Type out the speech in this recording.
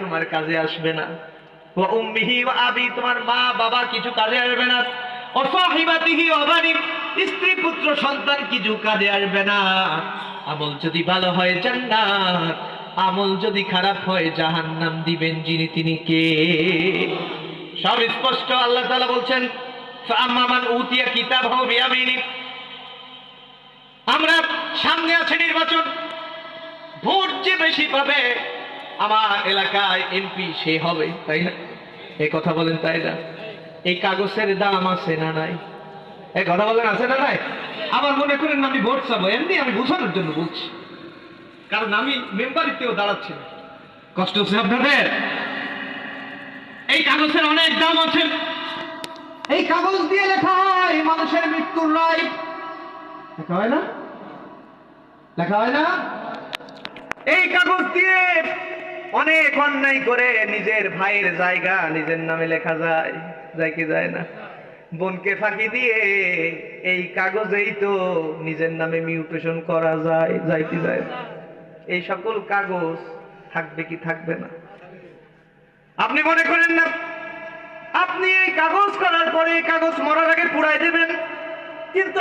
তোমার কাজে আসবে না। ওয়া উম্মিহি ওয়া আবি, তোমার মা বাবা কিছু কাজে আসবে না। ওয়া সাহিবাতিহি ওয়া বানি, স্ত্রী পুত্র সন্তান কিছু কাজে আসবে না। আমল যদি ভালো হয় জান্নাত, আমল যদি খারাপ হয় জাহান্নাম। দিবেন যিনি তিনি কে? সব স্পষ্ট আল্লাহ তাআলা বলছেন, ফাআম্মা মান উতিয়া কিতাবাহু বিয়ামিনি। আমরা সামনে আছে নির্বাচন, ভোট যে বেশি পাবে আমার এলাকায় এমপি সে হবে, তাই না? এই কথা বলেন তাই না? এই কাগজের দাম আছে না নাই? এই কথা বলেন আছে না নাই? আবার মনে করেন আমি ভোট চাবো, এমনি আমি বোঝানোর জন্য বলছি, কারণ আমি মেম্বারিতেও দাঁড়াচ্ছি না। কষ্ট হচ্ছে আপনাদের? এই কাগজের অনেক দাম আছে। এই কাগজ দিয়ে লেখা হয় মানুষের মৃত্যুর রায়, লেখা হয় না? লেখা হয় না? এই কাগজ দিয়ে অনেক অন্যায় করে নিজের ভাইয়ের জায়গা নিজের নামে লেখা যায়, যায় কি যায় না? বোনকে ফাঁকি দিয়ে এই কাগজেই তো নিজের নামে মিউটেশন করা যায়, যায় কি যায় না? এই সকল কাগজ থাকবে কি থাকবে না? আপনি মনে করেন না আপনি এই কাগজ করার পরে এই কাগজ মরার আগে পুড়াই দেবেন, কিন্তু